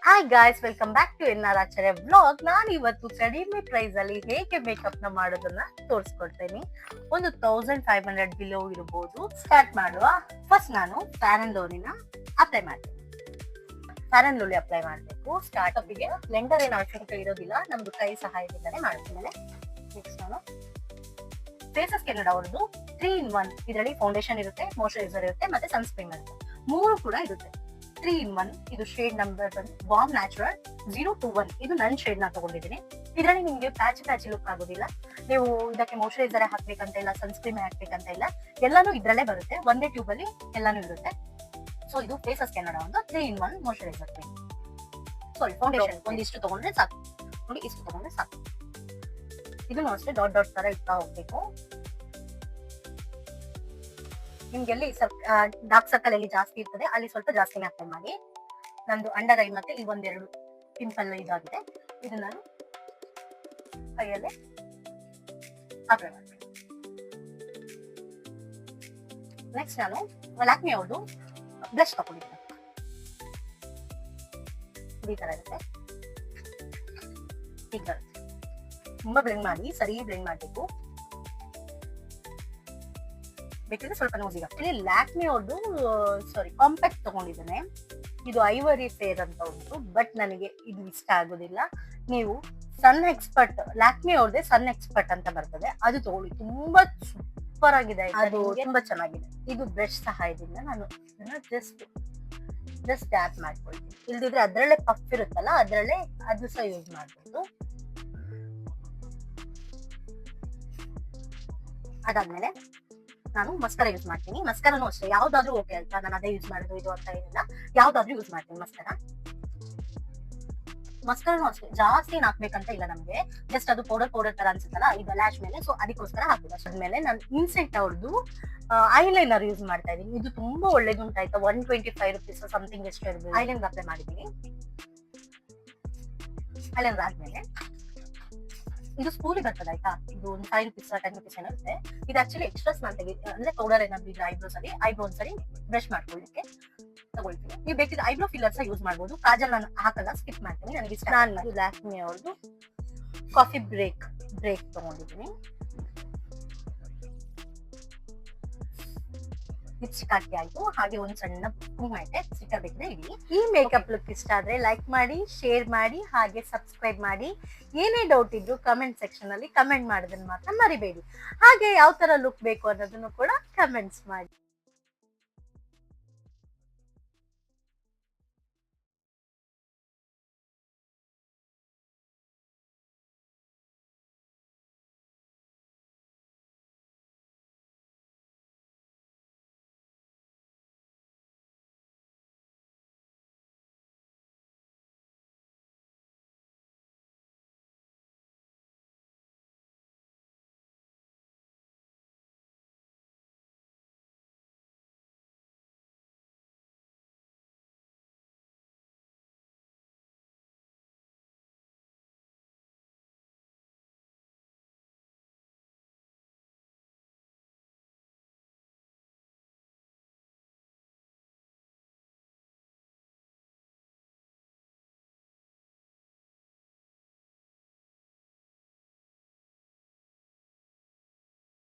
Hi guys, welcome back to N R Acharya vlog. ನಾನು ಇವತ್ತು ಕಡಿಮೆ ಪ್ರೈಸ್ ಅಲ್ಲಿ ಹೇಗೆ ಮೇಕಪ್ ನ ಮಾಡೋದನ್ನ ತೋರಿಸ್ಕೊಡ್ತೇನೆ. ಒಂದು 1500 ಬಿಲೋ ಇರಬಹುದು. ಸ್ಟಾರ್ಟ್ ಮಾಡುವ. ಫಸ್ಟ್ ನಾನು ಫ್ಯಾರ್ ಅಂಡ್ ಲವ್ಲಿನ ಅಪ್ಲೈ ಮಾಡ್ತೀನಿ. ಫ್ಯಾರ್ ಅಂಡ್ ಲವ್ಲಿ ಅಪ್ಲೈ ಮಾಡಬೇಕು. ಸ್ಟಾರ್ಟ್ ಅಪ್ಗೆ ಬ್ಲೆಂಡರ್ ಏನು ಅವಶ್ಯಕತೆ ಇರೋದಿಲ್ಲ, ನಮ್ದು ಕೈ ಸಹಾಯದಿಂದಲೇ ಮಾಡ್ತೀನಿ. ನೆಕ್ಸ್ಟ್ ನಾನು ಫೇಸಸ್ ಕೆನಡಾ ಅವ್ರದ್ದು 3 in 1 ಇದರಲ್ಲಿ ಫೌಂಡೇಶನ್ ಇರುತ್ತೆ, ಮಾಯಶ್ಚರೈಸರ್ ಇರುತ್ತೆ, ಮತ್ತೆ ಸನ್ಸ್ಕ್ರೀನ್ ಇರುತ್ತೆ. ಮೂರು ಕೂಡ ಇರುತ್ತೆ. 3 in 1 ಇದು ಶೇಡ್ ನಂಬರ್ ಬಂದು ವಾರ್ಮ್ ನ್ಯಾಚುರಲ್ 021. ಇದು ನನ್ನ ಶೇಡ್ ನ ತಗೊಂಡಿದ್ದೀನಿ. ಇದರಲ್ಲಿ ನಿಮ್ಗೆ ಪ್ಯಾಚ್ ಲುಕ್ ಆಗೋದಿಲ್ಲ. ನೀವು ಇದಕ್ಕೆ ಮಾಯಶ್ಚರೈಸರ್ ಹಾಕ್ಬೇಕಂತ ಇಲ್ಲ, ಸನ್ಸ್ಕ್ರೀನ್ ಹಾಕ್ಬೇಕಂತ ಇಲ್ಲ, ಎಲ್ಲಾನು ಇದ್ರಲ್ಲೇ ಬರುತ್ತೆ. ಒಂದೇ ಟ್ಯೂಬ್ ಅಲ್ಲಿ ಎಲ್ಲಾನು ಇರುತ್ತೆ. ಸೊ ಇದು ಫೇಸಸ್ ಕೆನಡಾ ಒಂದು 3 in 1 moisturiser cream. Sorry, foundation ಒಂದಿಷ್ಟು ತಗೊಂಡ್ರೆ ಸಾಕು. ನೋಡಿ, ಇಷ್ಟು ತಗೊಂಡ್ರೆ ಸಾಕು. ಇದನ್ನು ಅಷ್ಟೇ ಡಾಟ್ ಡಾಟ್ ತರ ಇಡ್ತಾ ಹೋಗ್ಬೇಕು. ನಿಮ್ಗೆಲ್ಲಿ ಡಾರ್ಕ್ ಸರ್ಕಲ್ ಎಲ್ಲಿ ಜಾಸ್ತಿ ಇರ್ತದೆ ಅಲ್ಲಿ ಸ್ವಲ್ಪ ಜಾಸ್ತಿನೇ ಅಪ್ಲೈ ಮಾಡಿ. ನಂದು ಅಂಡರ್ ಐ ಮತ್ತೆ ಈ ಒಂದೆರಡು ಪಿಂಪಲ್ ಇದಾಗಿದೆ, ಇದನ್ನ ನಾನು ಕೈಯಲ್ಲೇ ಅಪ್ಲೈ ಮಾಡ್ತೀನಿ. ನೆಕ್ಸ್ಟ್ ನಾನು ಲ್ಯಾಕ್ಮಿ ಅವ್ರದ್ದು ಬ್ಲಷ್ ತಗೊಂಡಿದ್ದೀನಿ. ಈ ತರ ಇರುತ್ತೆ. ಈಗ ತುಂಬಾ ಬ್ಲೆಂಡ್ ಮಾಡಿ, ಸರಿ ಬ್ಲೆಂಡ್ ಮಾಡ್ಬೇಕು. ಬೇಕಿದ್ರೆ ಸ್ವಲ್ಪ ನೋಸಿಗ. ಇಲ್ಲಿ ಲ್ಯಾಕ್ಮಿ ಅವ್ರದ್ದು ಕಾಂಪ್ಯಾಕ್ಟ್ ತಗೊಂಡಿದ್ದೇನೆ. ಇದು ಐವರಿ ಫೇರ್ ಅಂತ ಉಂಟು, ಬಟ್ ನನಗೆ ಇದು ಇಷ್ಟ ಆಗೋದಿಲ್ಲ. ನೀವು ಸನ್ ಎಕ್ಸ್ಪರ್ಟ್, ಲ್ಯಾಕ್ಮಿ ಅವ್ರದ್ದೇ ಸನ್ ಎಕ್ಸ್ಪರ್ಟ್ ಅಂತ ಬರ್ತದೆ, ಅದು ತಗೊಳ್ಳಿ. ತುಂಬಾ ಸೂಪರ್ ಆಗಿದೆ, ಅದು ತುಂಬಾ ಚೆನ್ನಾಗಿದೆ. ಇದು ಬ್ರಷ್ ಸಹಾಯದಿಂದ ನಾನು ಜಸ್ಟ್ ಟ್ಯಾಪ್ ಮಾಡ್ಕೊಳ್ತೀನಿ. ಇಲ್ದಿದ್ರೆ ಅದ್ರಲ್ಲೇ ಪಫ್ ಇರುತ್ತಲ್ಲ, ಅದ್ರಲ್ಲೇ ಅದು ಸಹ ಯೂಸ್ ಮಾಡ್ಬೋದು. ಅದಾದ್ಮೇಲೆ ನಾನು ಮಸ್ಕರ ಯೂಸ್ ಮಾಡ್ತೀನಿ. ಮಸ್ಕರನು ಅಷ್ಟೇ, ಯಾವ್ದಾದ್ರು ಓಕೆ ಆಯ್ತಾ, ನಾನು ಅದೇ ಯೂಸ್ ಮಾಡೋದು ಇದು ಅಂತ ಏನಿಲ್ಲ, ಯಾವ್ದಾದ್ರು ಯೂಸ್ ಮಾಡ್ತೀನಿ ಮಸ್ಕರನು ಅಷ್ಟೇ. ಜಾಸ್ತಿ ಏನ್ ಹಾಕ್ಬೇಕಂತ ಇಲ್ಲ ನಮ್ಗೆ, ಜಸ್ಟ್ ಅದು ಪೌಡರ್ ತರ ಅನ್ಸುತ್ತಲ್ಲ ಈಗ ಲ್ಯಾಶ್ ಮೇಲೆ, ಸೊ ಅದಕ್ಕೋಸ್ಕರ ಹಾಕ್ಬೋದು. ಅಷ್ಟಾದ್ಮೇಲೆ ನಾನು ಇನ್ಸೆಂಟ್ ಅವ್ರದ್ದು ಐಲೈನರ್ ಯೂಸ್ ಮಾಡ್ತಾ ಇದೀನಿ. ಇದು ತುಂಬಾ ಒಳ್ಳೇದುಂಟು ಆಯ್ತಾ, 125 rupees ಸಮಥಿಂಗ್ ಎಷ್ಟು ಇರ್ಬೋದು. ಐಲೈನರ್ ಅಪ್ಲೈ ಮಾಡಿದ್ದೀನಿ. ಐಲೈನರ್ ಆದ್ಮೇಲೆ ಇದು ಸ್ಪೂಲಿ ಬರ್ತದೆ ಆಯ್ತಾ, ಇದು ಒಂದು 5 rupees 10 rupees ಇರುತ್ತೆ. ಇದು ಆಕ್ಚುಲಿ ಎಕ್ಸ್ಟ್ರಾ ಸ್ಮೆಲ್ ಅಂದ್ರೆ ಪೌಡರ್ ಏನಾದ್ರು ಇದ್ರೆ ಐಬ್ರೋಸ್ ಅಲ್ಲಿ ಬ್ರಷ್ ಮಾಡ್ಕೊಳ್ಳಿಕ್ಕೆ ತಗೊಳ್ತೀನಿ. ನೀವು ಬೇಕಿದ್ರೆ ಐಬ್ರೋ ಫಿಲ್ಲರ್ ಸಹ ಯೂಸ್ ಮಾಡ್ಬೋದು. ಕಾಜಲ್ ನಾನು ಹಾಕಲ್ಲ, ಸ್ಕಿಪ್ ಮಾಡ್ತೀನಿ, ನನಗೆ ಇಷ್ಟ. ನಾನು ಲ್ಯಾಕ್ಮಿ ಅವ್ರದ್ದು ಕಾಫಿ ಬ್ರೇಕ್ ತಗೊಂಡಿದ್ದೀನಿ. ಲಿಪ್ಸ್ಟಿಕ್ ಹಾಕಿ ಆಯ್ತು. ಹಾಗೆ ಒಂದು ಸಣ್ಣ ಕುಂಕುಮ ಸ್ಟಿಕ್ಕರ್ ಬೇಕಿದ್ರೆ ಇಡಿ. ಈ ಮೇಕಪ್ ಲುಕ್ ಇಷ್ಟ ಆದ್ರೆ ಲೈಕ್ ಮಾಡಿ, ಶೇರ್ ಮಾಡಿ, ಹಾಗೆ ಸಬ್ಸ್ಕ್ರೈಬ್ ಮಾಡಿ. ಏನೇ ಡೌಟ್ ಇದ್ರು ಕಮೆಂಟ್ ಸೆಕ್ಷನ್ ಅಲ್ಲಿ ಕಮೆಂಟ್ ಮಾಡೋದನ್ನ ಮಾತ್ರ ಮರಿಬೇಡಿ. ಹಾಗೆ ಯಾವ ತರ ಲುಕ್ ಬೇಕು ಅನ್ನೋದನ್ನು ಕೂಡ ಕಮೆಂಟ್ಸ್ ಮಾಡಿ.